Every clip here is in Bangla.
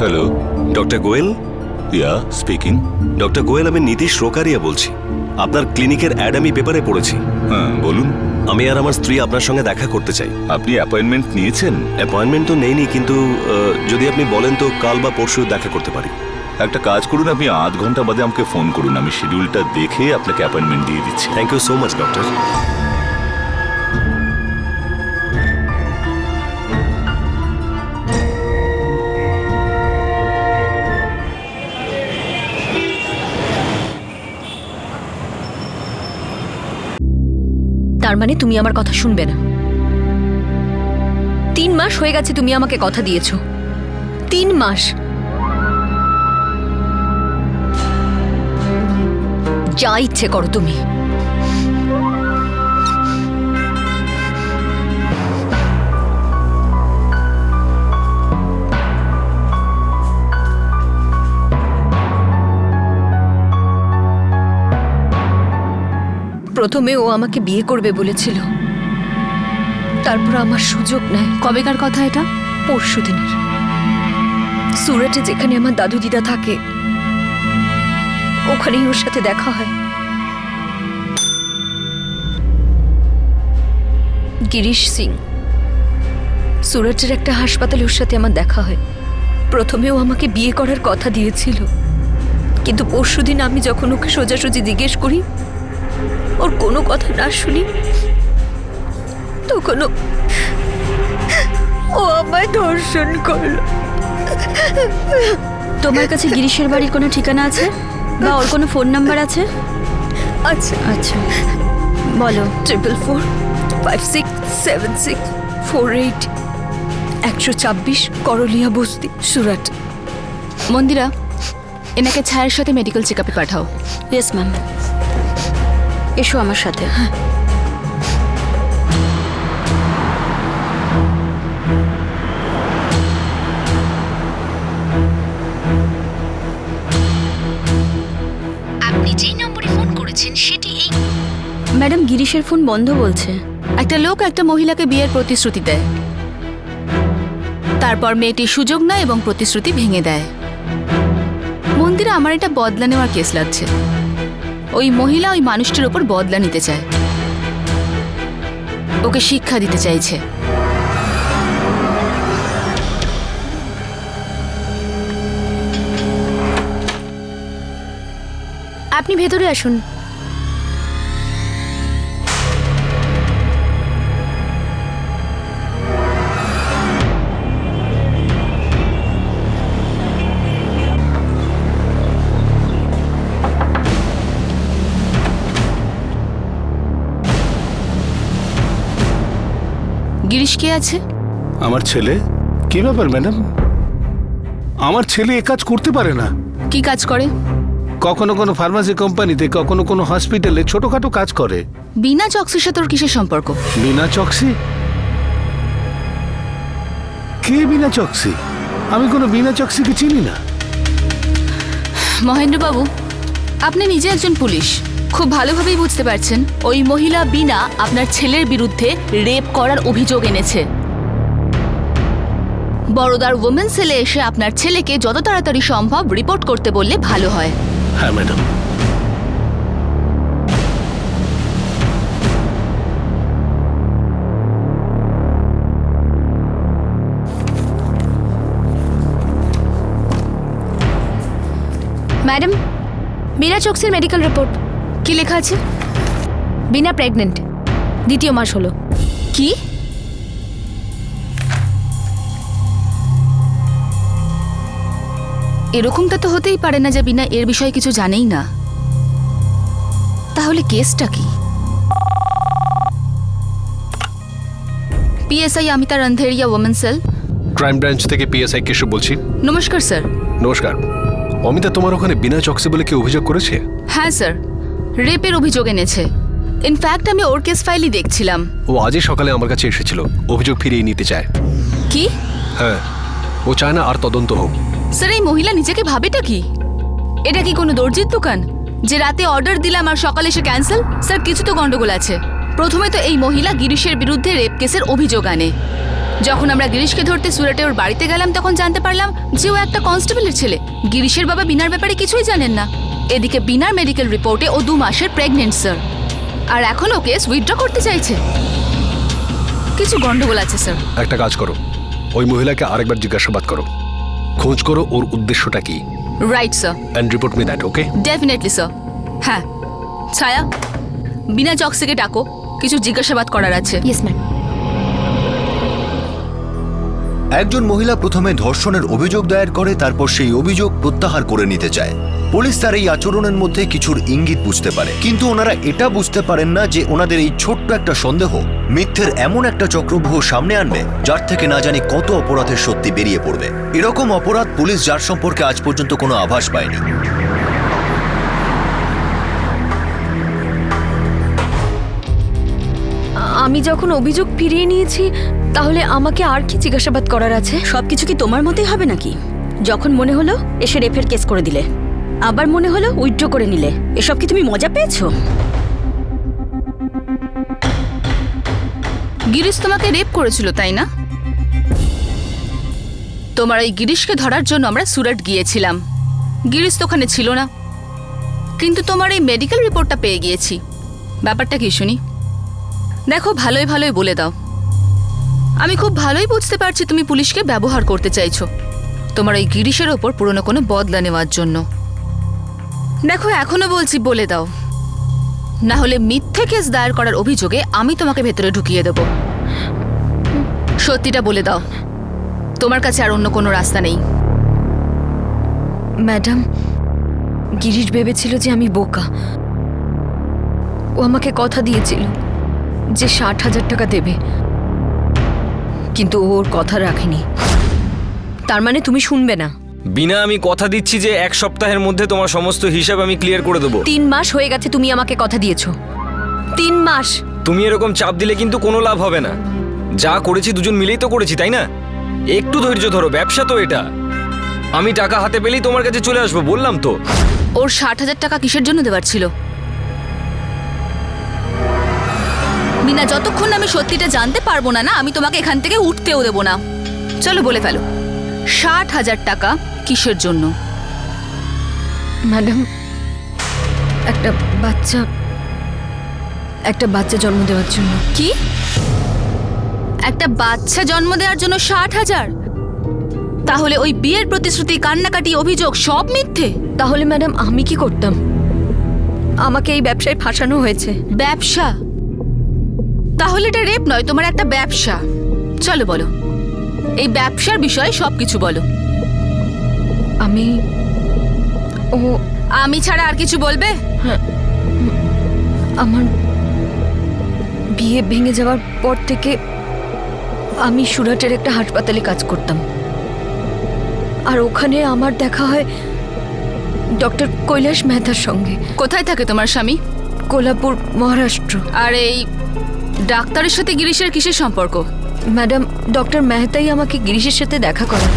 হ্যালো। ডক্টর গোয়েল? ইয়া স্পিকিং। ডক্টর গোয়েল, আমি নীতিশ রোকারিয়া বলছি। আপনার ক্লিনিকের অ্যাড আমি পেপারে পড়েছি। হ্যাঁ বলুন। আমি আর আমার স্ত্রী আপনার সঙ্গে দেখা করতে চাই। আপনি অ্যাপয়েন্টমেন্ট নিয়েছেন? অ্যাপয়েন্টমেন্ট তো নেইনি, কিন্তু যদি আপনি বলেন তো কাল বা পরশু দেখা করতে পারি। একটা কাজ করুন, আপনি আধ ঘন্টা বাদে আমাকে ফোন করুন, আমি শিডিউলটা দেখে আপনাকে অ্যাপয়েন্টমেন্ট দিয়ে দিচ্ছি। Thank you so much doctor. তার মানে তুমি আমার কথা শুনবে না? 3 মাস হয়ে গেছে তুমি আমাকে কথা দিয়েছো। 3 মাস। যা ইচ্ছে করো তুমি। প্রথমে ও আমাকে বিয়ে করবে বলেছিল, তারপর আমার সুযোগ নেয়। কবেকার কথা এটা? পরশুদিনের। সুরাটে যেখানে আমার দাদু দিদা থাকে ওখানেই ওর সাথে দেখা হয়। গিরিশ সিং, সুরাটের একটা হাসপাতালে ওর সাথে আমার দেখা হয়। প্রথমে ও আমাকে বিয়ে করার কথা দিয়েছিল, কিন্তু পরশুদিন আমি যখন ওকে সোজাসুজি জিজ্ঞেস করি, ওর কোনো কথা না শুনি, তখন ও আমায় ধর্ষণ করলো। তোমার কাছে গিরিশের বাড়ির কোনো ঠিকানা আছে বা ওর কোনো ফোন নাম্বার আছে? আচ্ছা আচ্ছা বলো। 44567648 126 করলিয়া বস্তি, সুরাট। মন্দিরা, এনাকে ছায়ার সাথে মেডিকেল চেকআপে পাঠাও। Yes ma'am. এসো আমার সাথে। আপনি যেই নম্বরে ফোন করেছেন সেটি এই। ম্যাডাম, গিরিশের ফোন বন্ধ বলছে। একটা লোক একটা মহিলাকে বিয়ের প্রতিশ্রুতি দেয়, তারপর মেয়েটি সুযোগ নেয় এবং প্রতিশ্রুতি ভেঙে দেয়। মন্দিরে আমার এটা বদলা নেওয়ার কেস লাগছে। ওই মহিলা ওই মানুষটির ওপর বদলা নিতে চায়, ওকে শিক্ষা দিতে চাইছে। আপনি ভেতরে আসুন। গিরিশ কে আছে? আমার ছেলে। কি ব্যাপার ম্যাডাম? আমার ছেলে এ কাজ করতে পারে না। কি কাজ করে? কখনো কোনো ফার্মাসি কোম্পানিতে, কখনো কোনো হসপিটালে ছোটখাটো কাজ করে। বিনা চক্সির সাথে ওর কিসের সম্পর্ক? বিনা চক্সি? কে বিনা চক্সি? আমি কোনো বিনা চক্সিকে চিনি না। মহেন্দ্রবাবু, আপনি নিজে একজন পুলিশ, খুব ভালোভাবেই বুঝতে পারছেন ওই মহিলা বিনা আপনার ছেলের বিরুদ্ধে রেপ করার অভিযোগ এনেছে। বড়দার ওমেন সেলে এসে আপনার ছেলেকে যত তাড়াতাড়ি সম্ভব রিপোর্ট করতে বললে ভালো হয়। হ্যাঁ ম্যাডাম। ম্যাডাম, বিনা চক্সির মেডিকেল রিপোর্ট। কি লেখা আছে? বিনা প্রেগনেন্ট, 2য় মাস হলো। কি? এরকমটা তো হতেই পারে না যে বিনা এর বিষয়ে কিছু জানেই না। তাহলে কেসটা কি? PSI Amita Randheria women cell, crime branch থেকে পিএসআই কেশব বলছি। নমস্কার স্যার। নমস্কার। অমিতা, তোমার ওখানে বিনা চক্সি বলে কি অভিযোগ করেছে? হ্যাঁ স্যার, রেপের অভিযোগ এনেছে। ইনফ্যাক্ট আমি ওর কেস ফাইলই দেখছিলাম। ও আজই সকালে আমার কাছে এসেছিল, অভিযোগ ফিরিয়ে নিতে চায়। কি? হ্যাঁ, ও চায় না আর তদন্ত হোক। স্যার, এই মহিলা নিজেকে ভাবেটা কি? এটা কি কোনো দর্জির দোকান যে রাতে অর্ডার দিলাম আর সকালে সে ক্যান্সেল? স্যার, কিছু তো গন্ডগোল আছে। প্রথমে তো এই মহিলা গিরিশের বিরুদ্ধে রেপ কেসের অভিযোগ আনে, যখন আমরা গিরিশকে ধরতে সুরাটে ওর বাড়িতে গেলাম তখন জানতে পারলাম যে ও একটা কনস্টেবলের ছেলে। গিরিশের বাবা বিনার ব্যাপারে কিছুই জানেন না। এদিকে বিনার মেডিকেল রিপোর্টে ও 2 মাসের প্রেগনেন্ট স্যার, আর এখন ও কেস উইথড্র করতে চাইছে। কিছু গন্ডগোল আছে স্যার। একটা কাজ করো, ওই মহিলাকে আরেকবার জিজ্ঞাসাবাদ করো, খোঁজ করো ওর উদ্দেশ্যটা কি। Right sir. And report me that, okay? Definitely sir. হ্যাঁ ছায়া, বিনা চকসিকে ডাকো, কিছু জিজ্ঞাসাবাদ করার আছে। Yes ma'am. একজন মহিলা প্রথমে ধর্ষণের অভিযোগ দায়ের করে, তারপর সেই অভিযোগ প্রত্যাহার করে নিতে চায়। পুলিশ তার এই আচরণের মধ্যে কিছুর ইঙ্গিত বুঝতে পারে, কিন্তু ওনারা এটা বুঝতে পারেন না যে ওনাদের এই ছোট্ট একটা সন্দেহ মিথ্যের এমন একটা চক্রব্যূহ সামনে আনবে যার থেকে না জানি কত অপরাধের সত্যি বেরিয়ে পড়বে। এরকম অপরাধ পুলিশ যার সম্পর্কে আজ পর্যন্ত কোনো আভাস পায়নি। আমি যখন অভিযোগ ফিরিয়ে নিয়েছি তাহলে আমাকে আর কি জিজ্ঞাসাবাদ করার আছে? সবকিছু কি তোমার মতেই হবে নাকি? যখন মনে হলো এসে রেফের কেস করে দিলে, আবার মনে হলো উইথড্র করে নিলে। এসব কি তুমি মজা পেয়েছো? গিরিশ তোমাকে রেপ করেছিল তাই না? তোমার ওই গিরিশকে ধরার জন্য আমরা সুরাট গিয়েছিলাম। গিরিশ তো ওখানে ছিল না, কিন্তু তোমার এই মেডিকেল রিপোর্টটা পেয়ে গিয়েছি। ব্যাপারটা কি শুনি? দেখো, ভালোই ভালোই বলে দাও। আমি খুব ভালোই বুঝতে পারছি তুমি পুলিশকে ব্যবহার করতে চাইছো তোমার ওই গিরিশের ওপর পুরনো কোনো বদলা নেওয়ার জন্য। দেখো, এখনো বলছি, বলে দাও, না হলে মিথ্যে কেস দায়ের করার অভিযোগে আমি তোমাকে ভেতরে ঢুকিয়ে দেব। সত্যিটা বলে দাও, তোমার কাছে আর অন্য কোনো রাস্তা নেই। ম্যাডাম, গিরিশ ভেবেছিল যে আমি বোকা। ও আমাকে কথা দিয়েছিল যে 60,000 টাকা দেবে, কিন্তু ও ওর কথা রাখেনি। তার মানে তুমি শুনবে না? বিনা, আমি কথা দিচ্ছি যে 1 সপ্তাহের মধ্যে তোমার সমস্ত হিসাব আমি ক্লিয়ার করে দেবো। 3 মাস হয়ে গেছে তুমি আমাকে কথা দিয়েছো। 3 মাস। তুমি এরকম চাপ দিলে কিন্তু কোনো লাভ হবে না। যা করেছি দুজন মিলেই তো করেছি, তাই না? একটু ধৈর্য ধরো, ব্যবসা তো এটা। আমি টাকা হাতে পেলেই তোমার কাছে চলে আসবো, বললাম তো। ওর 60,000 টাকা কিসের জন্য দেওয়ার ছিল? বিনা, যতক্ষণ আমি সত্যিটা জানতে পারবো না, আমি তোমাকে এখান থেকে উঠতেও দেবো না। চলো বলে ফেলো, 60,000 টাকা কিসের জন্য? ম্যাডাম, একটা বাচ্চা জন্ম দেওয়ার জন্য। কি? একটা বাচ্চা জন্ম দেওয়ার জন্য 60,000? তাহলে ওই বিয়ের প্রতিশ্রুতি, কান্নাকাটি, অভিযোগ সব মিথ্যে? তাহলে ম্যাডাম আমি কি করতাম? আমাকে এই ব্যবসায় ফাঁসানো হয়েছে। ব্যবসা? তাহলে এটা রেপ নয়, তোমার একটা ব্যবসা। চলো বলো, এই ব্যবসার বিষয়ে সবকিছু বলো। আমি ছাড়া আর কিছু বলবে? আমার বিয়ে ভেঙে যাওয়ার পর থেকে আমি সুরাটের একটা হাসপাতালে কাজ করতাম, আর ওখানে আমার দেখা হয় ডক্টর কৈলাস মেহতার সঙ্গে। কোথায় থাকে তোমার স্বামী? কোলাপুর, মহারাষ্ট্র। আর এই ডাক্তারের সাথে গিরিশের কিসের সম্পর্ক? ম্যাডাম, ডক্টর মেহতাই আমাকে গিরিশের সাথে দেখা করান।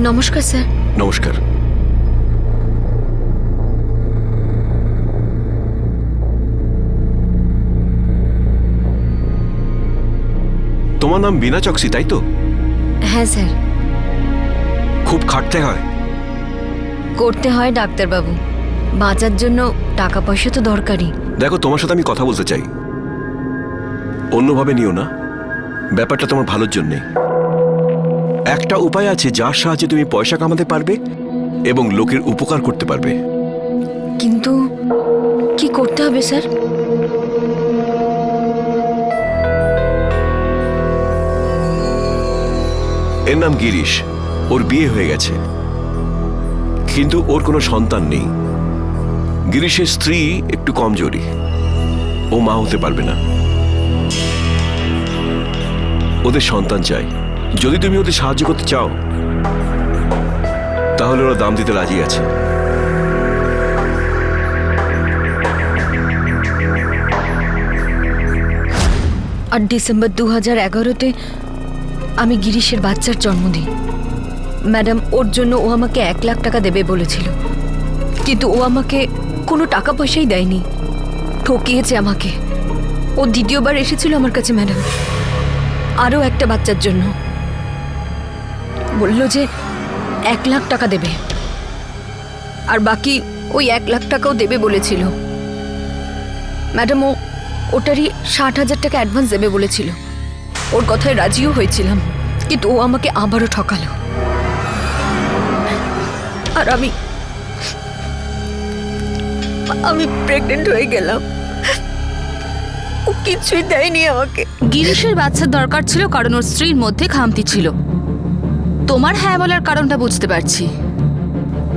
নমস্কার স্যার। নমস্কার। তোমার নাম বিনা চকসি, তাই তো? হ্যাঁ স্যার। খুব খাটতে হয়? করতে হয় ডাক্তারবাবু, বাঁচার জন্য টাকা পয়সা তো দরকারই। দেখো, তোমার সাথে আমি কথা বলতে চাই, অন্যভাবে নিও না। ব্যাপারটা তোমার ভালোর জন্যে। একটা উপায় আছে যার সাহায্যে তুমি পয়সা কামাতে পারবে এবং লোকের উপকার করতে পারবে। কিন্তু কি করতে হবে স্যার? এর নাম গিরিশ, ওর বিয়ে হয়ে গেছে, কিন্তু ওর কোনো সন্তান নেই। গিরিশের স্ত্রী একটু কমজোরি, ও মা হতে পারবে না। ওদের সন্তান চাই। যদি তুমি ওদের সাহায্য করতে চাও তাহলে ওরা দাম দিতে রাজি আছে। ডিসেম্বর 2011-তে আমি গিরিশের বাচ্চার জন্ম দিই। ম্যাডাম, ওর জন্য ও আমাকে 1 লাখ টাকা দেবে বলেছিল, কিন্তু ও আমাকে কোনো টাকা পয়সাই দেয়নি, ঠকিয়েছে আমাকে। ও দ্বিতীয়বার এসেছিল আমার কাছে ম্যাডাম, আরও একটা বাচ্চার জন্য। বলল যে 1 লাখ টাকা দেবে, আর বাকি ওই 1 লাখ টাকাও দেবে বলেছিল। ম্যাডাম, ওটারই 60,000 টাকা অ্যাডভান্স দেবে বলেছিল। ওর কথায় রাজিও হয়েছিলাম, কিন্তু ও আমাকে আবারও ঠকালো। আর আমি প্রেগনেন্ট হয়ে গেলাম। ও কিছুই দেয়নি আমাকে। গিরিশের বাচ্চার দরকার ছিল কারণ ওর স্ত্রীর মধ্যে খামতি ছিল। তোমার হ্যাঁ বলার কারণটা বুঝতে পারছি।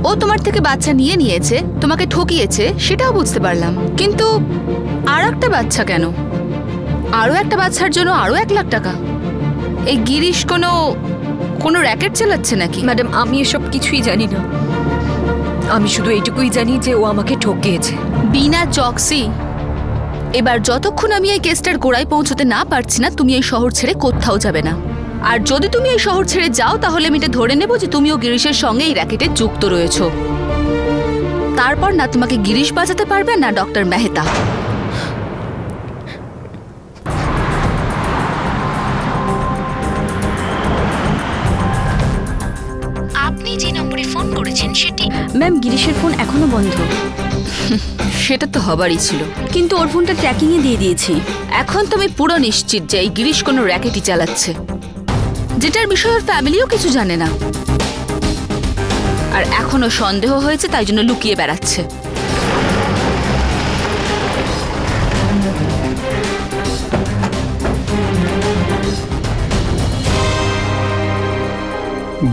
ও তোমার থেকে বাচ্চা নিয়েছে, তোমাকে ঠকিয়েছে, সেটাও বুঝতে পারলাম। কিন্তু আর একটা বাচ্চা কেন? আরও একটা বাচ্চার জন্য আরও 1 লাখ টাকা? এই গিরিশ কোনো র্যাকেট চালাচ্ছে নাকি? ম্যাডাম, আমি এসব কিছুই জানি না। আমি শুধু এইটুকুই জানি যে ও আমাকে ঠকিয়েছে। বিনা চকসি, এবার যতক্ষণ আমি এই কেসটার গোড়ায় পৌঁছতে না পারছি না, তুমি এই শহর ছেড়ে কোথাও যাবে না। আর যদি তুমি এই শহর ছেড়ে যাও, তাহলে আমি এটা ধরে নেব যে তুমিও গিরিশের সঙ্গে এই র্যাকেটে যুক্ত রয়েছো। তারপর না তোমাকে গিরিশ বাঁচাতে পারবে না ডক্টর মেহতা। আপনি যে নম্বরে ফোন করেছেন সেটি ম্যাম, গিরিশের ফোন এখনো বন্ধ। সেটা তো হবারই ছিল, কিন্তু ওর ফোনটা ট্র্যাকিংয়ে দিয়ে দিয়েছি। এখন তুমি পুরো নিশ্চিত যে এই গিরিশ কোনো র্যাকেটই চালাচ্ছে, যেটার বিষয়ে ওর ফ্যামিলিও কিছু জানে না। আর এখনো সন্দেহ হয়েছে, তাই জন্য লুকিয়ে বেড়াচ্ছে।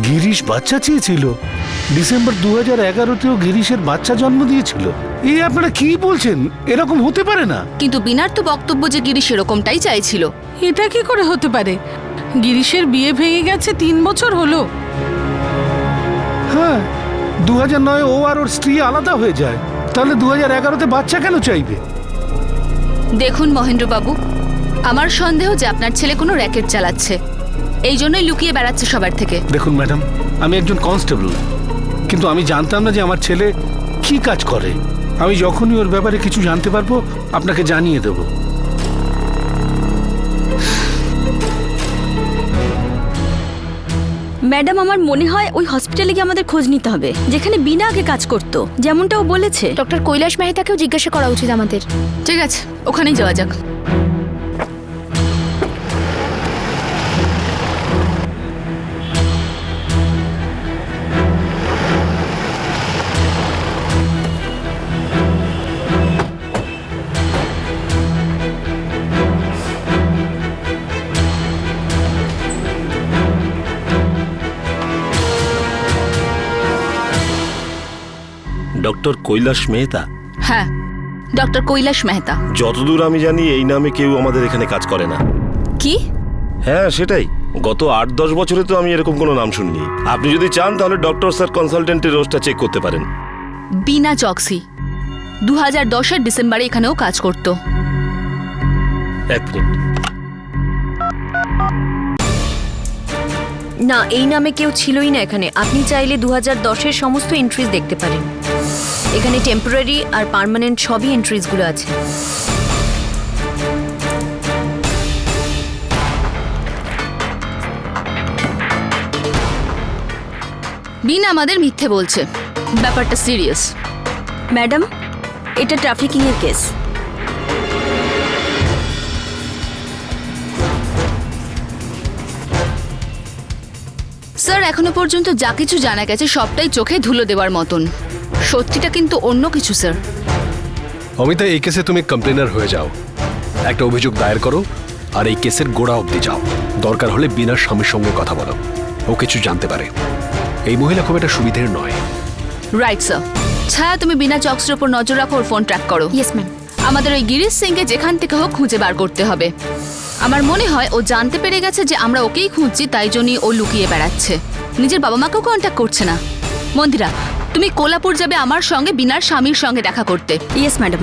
গিরিশ বাচ্চা চেয়েছিল? ডিসেম্বর 2011-তেও গিরিশের বাচ্চা জন্ম দিয়েছিল? এই আপনারা কি বলছেন? এরকম হতে পারে না। কিন্তু বিনার তো বক্তব্য যে গিরিশ এরকমটাই চাইছিল। এটা কি করে হতে পারে? গিরিশের বিয়ে ভেঙে গেছে 3 বছর হলো। হ্যাঁ, 2009 ও আর ওর স্ত্রী আলাদা হয়ে যায়। তাহলে 2011-তে বাচ্চা কেন চাইবে? দেখুন মহেন্দ্রবাবু, আমার সন্দেহ যে আপনার ছেলে কোনো র্যাকেট চালাচ্ছে, এই জন্যই লুকিয়ে বেড়াচ্ছে সবার থেকে। দেখুন ম্যাডাম, আমি একজন কনস্টেবল, কিন্তু আমি জানতাম না যে আমার ছেলে কি কাজ করে। আমি যখনই ওর ব্যাপারে কিছু জানতে পারবো আপনাকে জানিয়ে দেব। ম্যাডাম, আমার মনে হয় ওই হসপিটালে গিয়ে আমাদের খোঁজ নিতে হবে, যেখানে বিনা আগে কাজ করতো, যেমনটা ও বলেছে। ডক্টর কৈলাস মেহতাকেও জিজ্ঞাসা করা উচিত আমাদের। ঠিক আছে, ওখানেই যাওয়া যাক। ডক্টর কৈলাস মেহতা? হ্যাঁ, ডক্টর কৈলাস মেহতা। যতদূর আমি জানি এই নামে কেউ আমাদের এখানে কাজ করে না। কি? হ্যাঁ, সেটাই। গত 8-10 বছরে তো আমি এরকম কোনো নাম শুনিনি। আপনি যদি চান তাহলে ডক্টর স্যার কনসালটেন্টের রোজটা চেক করতে পারেন। বিনা চকসি 2010-এর ডিসেম্বরে এখানেও কাজ করত। 1 মিনিট। না, এই নামে কেউ ছিলই না এখানে। আপনি চাইলে 2010-এর সমস্ত এন্ট্রিজ দেখতে পারেন। এখানে টেম্পোরারি আর পার্মানেন্ট সবই এন্ট্রিজগুলো আছে। বিনা আমাদের মিথ্যে বলছে, ব্যাপারটা সিরিয়াস। ম্যাডাম, এটা ট্রাফিকিংয়ের কেস। স্যার, এখনো পর্যন্ত যা কিছু জানা গেছে সবটাই চোখে ধুলো দেওয়ার মতন। সত্যিটা কিন্তু অন্য কিছু স্যার। অমিতা, এই কেসে তুমি কমপ্লেনার হয়ে যাও, একটা অভিযোগ দায়ের করো, আর এই কেসের গোড়া অবধি যাও। দরকার হলে বিনার স্বামীর সঙ্গে কথা বলো, ও কিছু জানতে পারে। এই মহিলা খুব একটা সুবিধের নয়। Right sir. ছায়া, তুমি বিনা চক্সের উপর নজর রাখো, ওর ফোন ট্র্যাক করো। Yes ma'am. আমাদের ওই গিরিশ সিংকে যেখান থেকে হোক খুঁজে বার করতে হবে। আমার মনে হয় ও জানতে পেরে গেছে যে আমরা ওকেই খুঁজছি, তাই জন্যই ও লুকিয়ে বেড়াচ্ছে। নিজের বাবা মাকেও কন্ট্যাক্ট করছে না। মন্দিরা, তুমি কোলাপুর যাবে আমার সঙ্গে বিনার স্বামীর সঙ্গে দেখা করতে। Yes madam.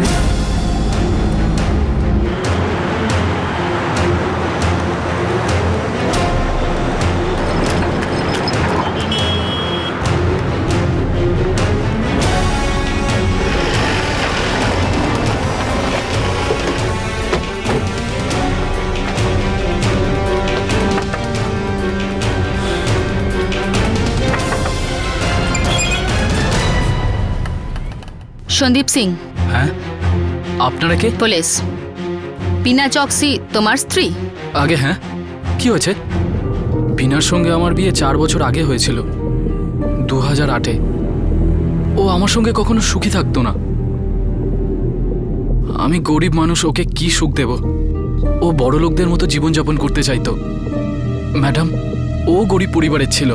সন্দীপ সিং, হ্যাঁ আপনারা কে? পুলিশ। বিনা চকসি তোমার স্ত্রী? আগে হ্যাঁ, কি হয়েছে? বিনার সঙ্গে আমার বিয়ে 4 বছর আগে হয়েছিল, 2008-এ। ও আমার সঙ্গে কখনো সুখী থাকতো না। আমি গরিব মানুষ, ওকে কি সুখ দেব? ও বড় লোকদের মতো জীবনযাপন করতে চাইতো। ম্যাডাম, ও গরিব পরিবারের ছিল,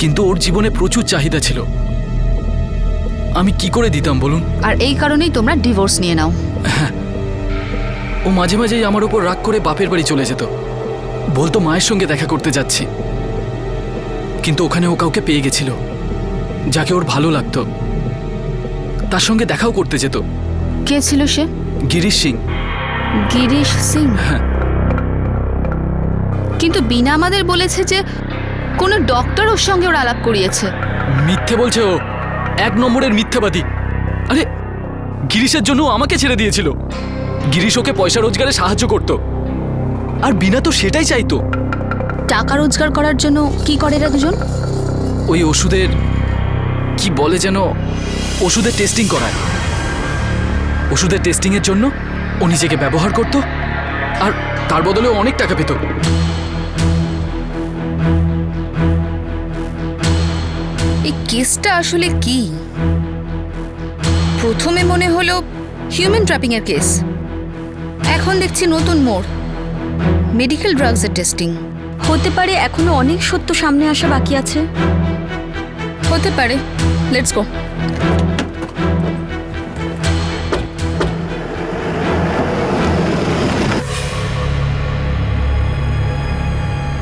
কিন্তু ওর জীবনে প্রচুর চাহিদা ছিল। আমি কি করে দিতাম বলুন? আর এই কারণেই তোমরা ডিভোর্স নিয়ে নাও। ও মাঝে মাঝেই আমার উপর রাগ করে বাপের বাড়ি চলে যেত, বলতো মায়ের সঙ্গে দেখা করতে যাচ্ছি। কিন্তু ওখানে ও কাউকে পেয়ে গেছিল যাকে ওর ভালো লাগতো, তার সঙ্গে দেখাও করতে যেত। কে ছিল সে? গিরিশ সিং। গিরিশ সিং? হ্যাঁ। কিন্তু বিনা আমাদের বলেছে যে কোনো ডক্টর ওর সঙ্গে ওর আলাপ করিয়েছে। মিথ্যে বলছে ও, 1 নম্বরের মিথ্যাবাদী। আরে গিরিশের জন্য ও আমাকে ছেড়ে দিয়েছিল। গিরিশ ওকে পয়সা রোজগারে সাহায্য করত, আর বিনা তো সেটাই চাইতো। টাকা রোজগার করার জন্য কি করে এরা দুজন? ওই ওষুধের কি বলে যেন, ওষুধের টেস্টিং করায়। ওষুধের টেস্টিং এর জন্য ও নিজেকে ব্যবহার করত, আর তার বদলে অনেক টাকা পেত। এই কেসটা আসলে কি? প্রথমে মনে হলো হিউম্যান ট্র্যাপিং এর কেস, এখন দেখছি নতুন মোড়, মেডিকেল ড্রাগসের টেস্টিং। হতে পারে এখনো অনেক সত্য সামনে আসা বাকি আছে। হতে পারে। Let's go.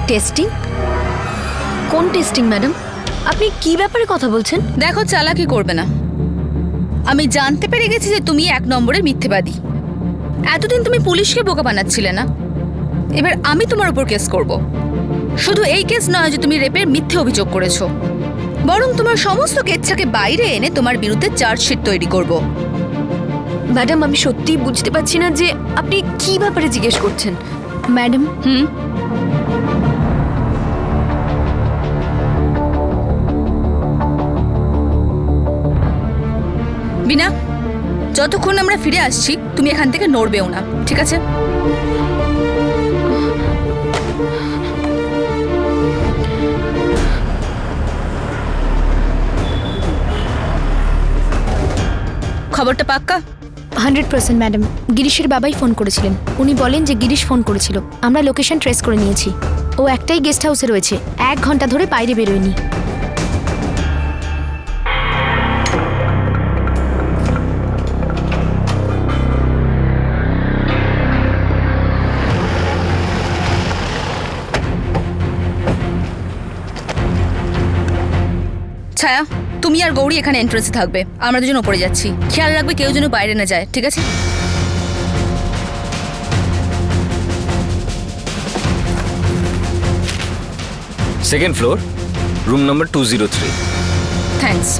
টেস্টিং? কোন টেস্টিং ম্যাডাম? আপনি কি ব্যাপারে কথা বলছেন? দেখো, চালাকি করবে না। আমি জানতে পেরে গেছি যে তুমি 1 নম্বরের মিথ্যেবাদী। এতদিন তুমি পুলিশকে বোকা বানাচ্ছিলে না, এবার আমি তোমার উপর কেস করব। শুধু এই কেস নয় যে তুমি রেপের মিথ্যে অভিযোগ করেছো, বরং তোমার সমস্ত কেচ্ছাকে বাইরে এনে তোমার বিরুদ্ধে চার্জশিট তৈরি করব। ম্যাডাম, আমি সত্যিই বুঝতে পারছি না যে আপনি কি ব্যাপারে জিজ্ঞেস করছেন। ম্যাডাম, বিনা, যতক্ষণ আমরা ফিরে আসছি তুমি এখান থেকে নড়বেও না, ঠিক আছে? খবরটা পাক্কা? 100% ম্যাডাম। গিরিশের বাবাই ফোন করেছিলেন। উনি বলেন যে গিরিশ ফোন করেছিল। আমরা লোকেশন ট্রেস করে নিয়েছি। ও একটাই গেস্ট হাউসে রয়েছে, 1 ঘন্টা ধরে বাইরে বেরোয়নি। ছায়া, তুমি আর গৌরী এখানে এন্ট্রেন্সে থাকবে, আমরা দুজন ওপরে যাচ্ছি। খেয়াল রাখবে কেউ যেন বাইরে না যায়, ঠিক আছে? Second floor, room number 203। Thanks.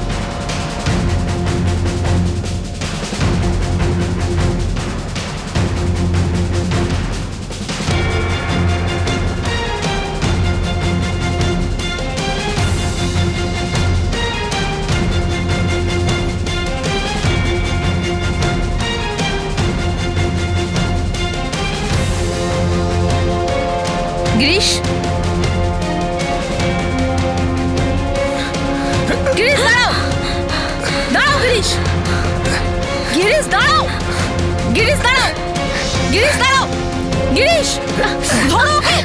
Girish, Girish দাঁড়াও, দাঁড়াও গিরিশ, গিরিশ দাঁড়াও, গিরিশ দাঁড়াও, গিরিশ দাঁড়াও, গিরিশ ধরো ওকে।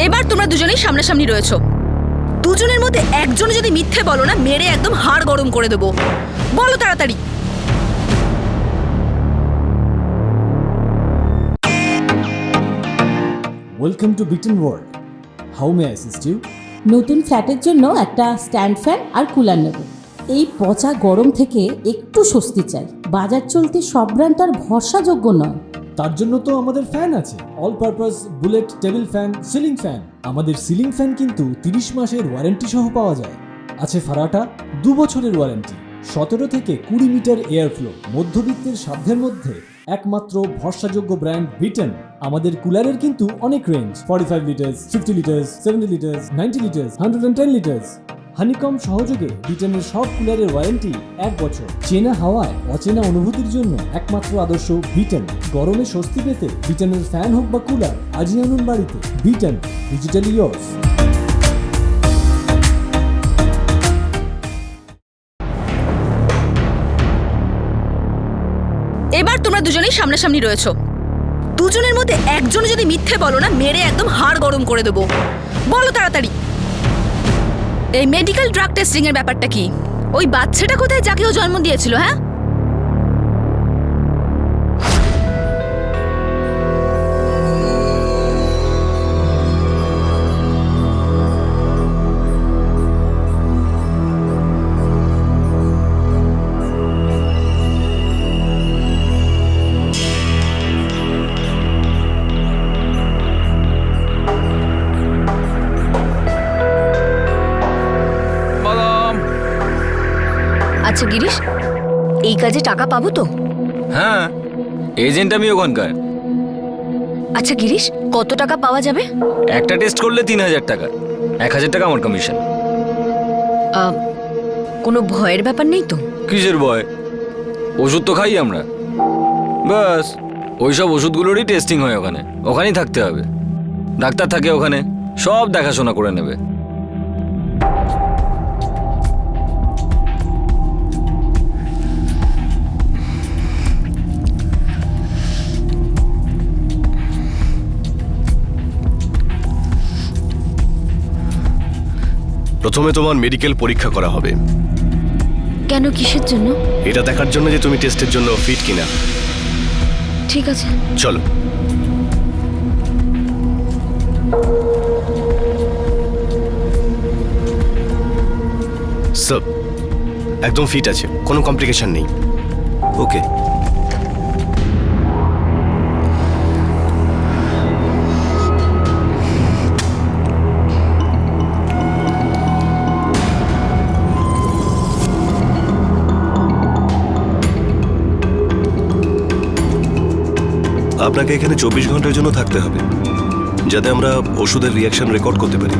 এবার তোমরা দুজনেই সামনাসামনি রয়েছো। দুজনের মধ্যে একজন যদি মিথ্যে বলো না, মেরে একদম হাড় গরম করে দেবো। বলো তাড়াতাড়ি। Welcome to Bitan world. How may I assist you? নতুন ফ্ল্যাটের জন্য একটা স্ট্যান্ড ফ্যান আর কুলার নেব। এই পচা গরম থেকে একটু স্বস্তি চাই। বাজার চলতে সব ব্র্যান্ড আর ভরসাযোগ্য নয়। তার জন্য তো আমাদের ফ্যান আছে, all purpose bullet table fan, ceiling fan. আমাদের সিলিং ফ্যান কিন্তু 30 মাসের ওয়ারেন্টি সহ পাওয়া যায়। আছে ফারাটা 2 বছরের ওয়ারেন্টি, 17 থেকে 20 মিটার এয়ার ফ্লো, মধ্যবিত্তের সাধ্যের মধ্যে একমাত্র ভরসাযোগ্য ব্র্যান্ড বিটেন। আমাদের কুলারের কিন্তু অনেক range, 45 litres, 50 litres, 70 litres, 90 litres, 110 litres. Honeycomb সহযোগে বিটেনের সব কুলারের ওয়ারেন্টি 1 বছর। চেনা হাওয়ায় অচেনা অনুভূতির জন্য একমাত্র আদর্শ বিটেন। গরমে স্বস্তি পেতে বিটেনের ফ্যান হোক বা কুলার, আজই আনুন বাড়িতে। Beaten, digitally years. এবার তোমরা দুজনেই সামনাসামনি রয়েছো। দুজনের মধ্যে একজন যদি মিথ্যে বলো না, মেরে একদম হাড় গরম করে দেবো। বলো তাড়াতাড়ি, এই মেডিকেল ড্রাগ টেস্টিং এর ব্যাপারটা কি? ওই বাচ্চাটা কোথায় যাকে ও জন্ম দিয়েছিল? হ্যাঁ, আচ্ছা গিরিশ, এই কাজে টাকা পাবো তো? হ্যাঁ, এজেন্ট আমি ওখানকার। আচ্ছা গিরিশ, কত টাকা পাওয়া যাবে? একটা টেস্ট করলে 3000 টাকা, 1000 টাকা আমার কমিশন। কোনো ভয়ের ব্যাপার নেই তো? কিসের ভয়? ওষুধ তো খাই আমরা, ব্যাস। ওইসব ওষুধগুলোরই টেস্টিং হয় ওখানে, ওখানেই থাকতে হবে। ডাক্তার থাকে ওখানে, সব দেখাশোনা করে নেবে। প্রথমে তোমার মেডিকেল পরীক্ষা করা হবে। কেন, কিসের জন্য? এটা দেখার জন্য যে তুমি টেস্টের জন্য ফিট কিনা। ঠিক আছে, চলো। সব একদম ফিট আছে, কোনো কমপ্লিকেশন নেই। ওকে। আপনাকে এখানে 24 ঘন্টার জন্য থাকতে হবে, যাতে আমরা ওষুধের রিয়াকশন রেকর্ড করতে পারি।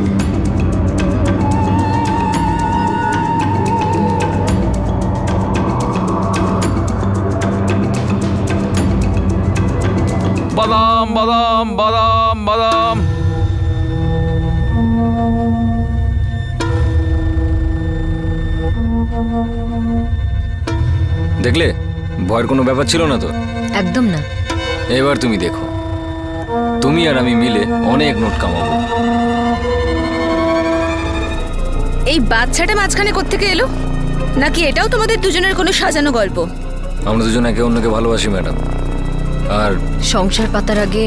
বাদাম বাদাম বাদাম বাদাম। দেখলে, ভয়ের কোনো ব্যাপার ছিল না তো? একদম না। এবার তুমি দেখো, তুমি আর আমি মিলে অনেক নোট কামাবো। এই বাচ্চাটা মাঝখানে কোত্থেকে এলো? নাকি এটাও তোমাদের দুজনের কোনো সাজানো গল্প? আমরা দুজন একে অন্যকে ভালোবাসি ম্যাডাম। আর সংসার পাতার আগে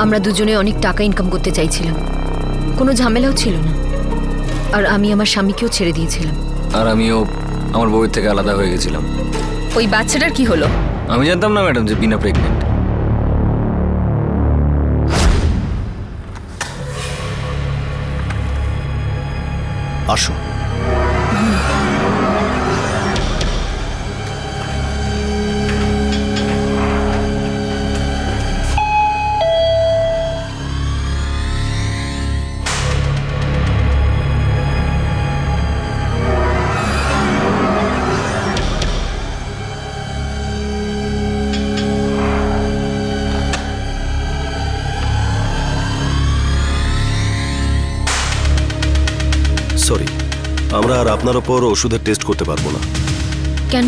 আমরা দুজনে অনেক টাকা ইনকাম করতে চাইছিলাম, কোনো ঝামেলাও ছিল না। আর আমি আমার স্বামীকেও ছেড়ে দিয়েছিলাম। আর আমিও আমার বউয়ের থেকে আলাদা হয়ে গেছিলাম। ওই বাচ্চাটার কি হলো? আমি জানতাম না ম্যাডাম যে বিনা প্রেগনেন্ট। আসো। সরি, আমরা আর আপনার ওপর ওষুধের টেস্ট করতে পারবো না। কেন,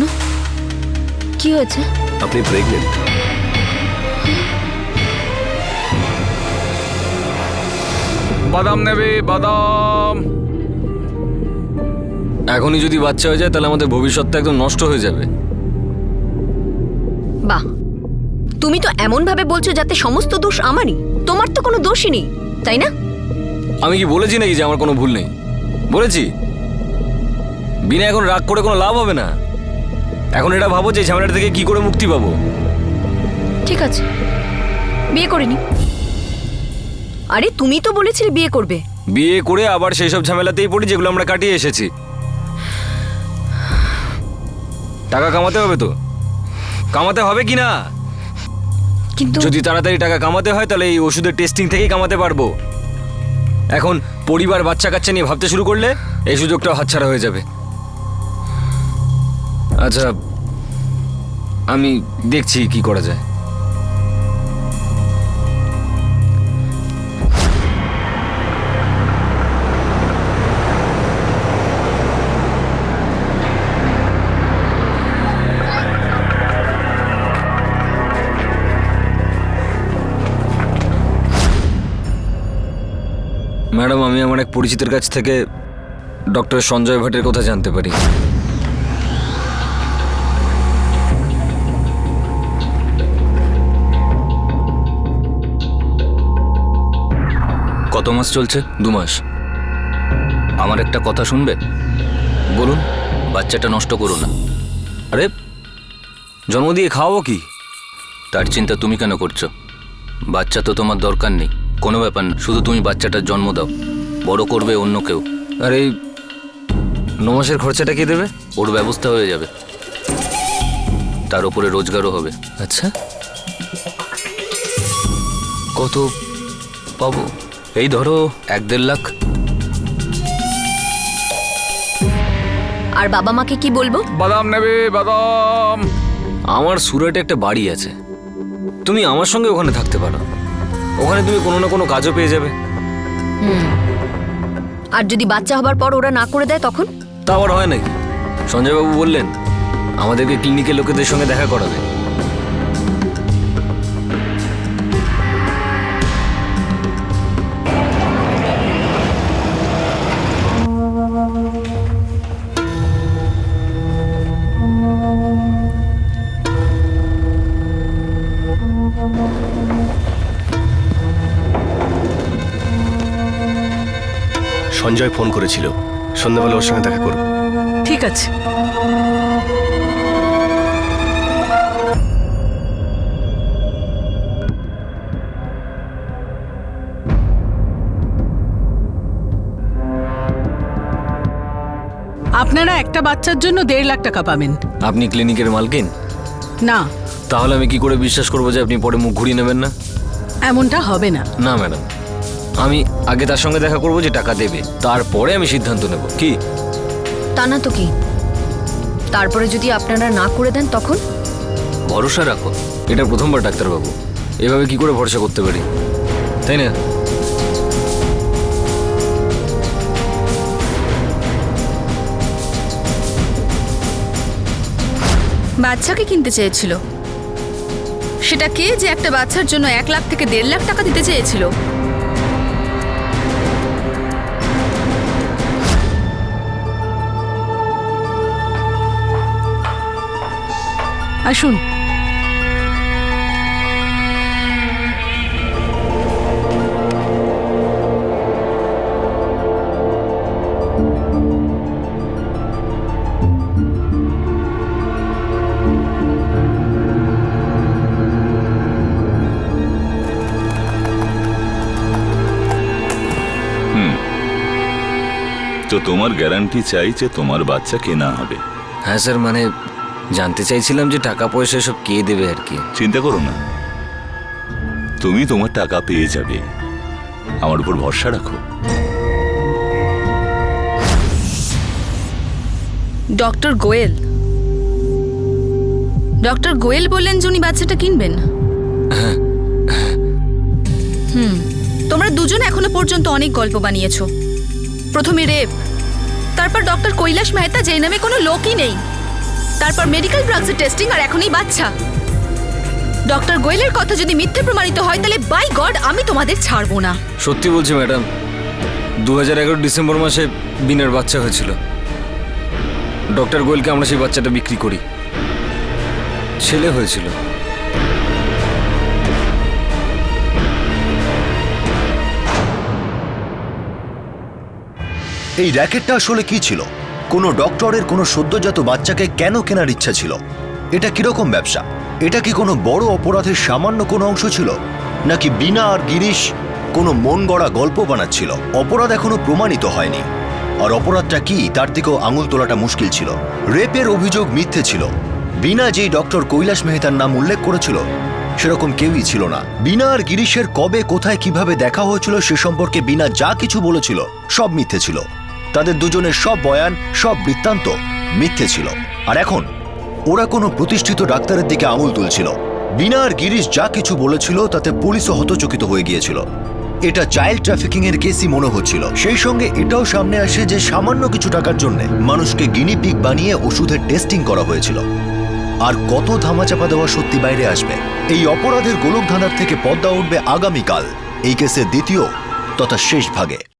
কি হয়েছে? আপনি প্রেগনেন্ট। বাদাম নেবে? বাদাম। এখনই যদি বাচ্চা হয়ে যায় তাহলে আমাদের ভবিষ্যৎটা একদম নষ্ট হয়ে যাবে। বাহ, তুমি তো এমন ভাবে বলছো যাতে সমস্ত দোষ আমারই। তোমার তো কোনো দোষই নেই, তাই না? আমি কি বলেছি নাকি যে আমার কোনো ভুল নেই? বলেছি? বিনা এখন রাগ করে কোনো লাভ হবে না। এখন এটা ভাবো যে ঝামেলাটা থেকে কি করে মুক্তি পাবো। ঠিক আছে, বিয়ে করিনি। আরে তুমি তো বলেছিলে বিয়ে করবে। বিয়ে করে আবার সেই সব ঝামেলাতেই পড়ি যেগুলো আমরা কাটিয়ে এসেছি। টাকা কামাতে হবে তো, কামাতে হবে কি না? কিন্তু যদি তাড়াতাড়ি টাকা কামাতে হয় তাহলে এই ওষুধের টেস্টিং থেকেই কামাতে পারবো। এখন পরিবার বাচ্চা কাচ্চা নিয়ে ভাবতে শুরু করলে এই সুযোগটাও হাতছাড়া হয়ে যাবে। আচ্ছা, আমি দেখছি কি করা যায়। ম্যাডাম, আমি আমার এক পরিচিতের কাছ থেকে ডক্টর সঞ্জয় ভাটের কথা জানতে পারি। কত মাস চলছে? 2 মাস। আমার একটা কথা শুনবে? বলুন। বাচ্চাটা নষ্ট করো না। আরে, জন্ম দিয়ে খাওয়াবো কি? তার চিন্তা তুমি কেন করছো? বাচ্চা তো তোমার দরকার নেই, কোনো ব্যাপার না, শুধু তুমি বাচ্চাটার জন্ম দাও, বড় করবে অন্য কেউ। আর এই 9 মাসের খরচাটা কে দেবে? ওর ব্যবস্থা হয়ে যাবে, তার উপরে রোজগারও হবে। আচ্ছা, কত পাবো? এই ধরো 1-1.5 লাখ। আর বাবা মাকে কি বলবো? বাদাম নেবে? বাদাম। আমার সুরাটে একটা বাড়ি আছে, তুমি আমার সঙ্গে ওখানে থাকতে পারো। ওখানে তুমি কোনো না কোনো কাজও পেয়ে যাবে। আর যদি বাচ্চা হবার পর ওরা না করে দেয় তখন? তা আবার হয় নাকি? সঞ্জয়বাবু বললেন আমাদেরকে ক্লিনিকের লোকেদের সঙ্গে দেখা করাবে। সঞ্জয় ফোন করেছিল, সন্ধ্যাবেলা ওর সঙ্গে দেখা করব। ঠিক আছে। আপনারা একটা বাচ্চার জন্য 1.5 লাখ টাকা পাবেন। আপনি ক্লিনিকের মালকিন? না। তাহলে আমি কি করে বিশ্বাস করবো যে আপনি পরে মুখ ঘুরিয়ে নেবেন না? এমনটা হবে না। না ম্যাডাম, আমি আগে তার সঙ্গে দেখা করবো যে টাকা দেবে, তারপরে আমি সিদ্ধান্ত নেব। কি? তা না তো কি? তারপরে যদি আপনারা না করে দেন তখন? ভরসা রাখো। এটা প্রথমবার ডাক্তারবাবু, এভাবে কি করে ভরসা করতে পারি, তাই না? বাচ্চাকে কিনতে চেয়েছিল, সেটা কে যে একটা বাচ্চার জন্য 1 লাখ থেকে 1.5 লাখ টাকা দিতে চেয়েছিল? আসুন। তো তোমার গ্যারান্টি চাই যে তোমার বাচ্চা কেনা হবে? হ্যাঁ স্যার, মানে জানতে চাইছিলাম যে টাকা পয়সা সব কে দেবে আর কি। চিন্তা করো না, তুমি তোমার টাকা পেয়ে যাবে, আমার উপর ভরসা রাখো। ডক্টর গোয়েল, ডক্টর গোয়েল বললেন যে উনি বাচ্চাটা কিনবেন। তোমরা দুজন এখনো পর্যন্ত অনেক গল্প বানিয়েছো। প্রথমে রেপ, তারপর ডক্টর কৈলাস মেহতা, যে নামে কোনো লোকই নেই, তারপর মেডিকেল ড্রাগসের টেস্টিং, আর এখনই বাচ্চা। ডক্টর গোয়েলের কথা যদি মিথ্যে প্রমাণিত হয় তাহলে বাই গড আমি তোমাদের ছাড়বো না। সত্যি বলছি ম্যাডাম, 2011 ডিসেম্বর মাসে বিনার বাচ্চা হয়েছিল। ডক্টর গোয়েলকে আমরা সেই বাচ্চাটা বিক্রি করি, ছেলে হয়েছিল। এই র্যাকেটটা আসলে কি ছিল? কোনো ডক্টরের কোনো সদ্যজাত বাচ্চাকে কেন কেনার ইচ্ছা ছিল? এটা কিরকম ব্যবসা? এটা কি কোনো বড় অপরাধের সামান্য কোনো অংশ ছিল, নাকি বিনা আর গিরিশ কোনো মন গড়া গল্প বানাচ্ছিল? অপরাধ এখনো প্রমাণিত হয়নি, আর অপরাধটা কি তার দিকেও আঙুল তোলাটা মুশকিল ছিল। রেপের অভিযোগ মিথ্যে ছিল। বিনা যেই ডক্টর কৈলাস মেহতার নাম উল্লেখ করেছিল সেরকম কেউই ছিল না। বিনা আর গিরিশের কবে, কোথায়, কিভাবে দেখা হয়েছিল সে সম্পর্কে বিনা যা কিছু বলেছিল সব মিথ্যে ছিল। তাদের দুজনের সব বয়ান, সব বৃত্তান্ত মিথ্যে ছিল। আর এখন ওরা কোনো প্রতিষ্ঠিত ডাক্তারের দিকে আঙুল তুলছিল। বিনা আর গিরিশ যা কিছু বলেছিল তাতে পুলিশও হতচকিত হয়ে গিয়েছিল। এটা চাইল্ড ট্রাফিকিং এর কেসই মনে হচ্ছিল। সেই সঙ্গে এটাও সামনে আসে যে সামান্য কিছু টাকার জন্য মানুষকে গিনিপিগ বানিয়ে ওষুধের টেস্টিং করা হয়েছিল। আর কত ধামাচাপা দেওয়া সত্যি বাইরে আসবে। এই অপরাধের গোলকধাঁধার থেকে পদ্মা উঠবে আগামীকাল এই কেসের দ্বিতীয় তথা শেষ ভাগে।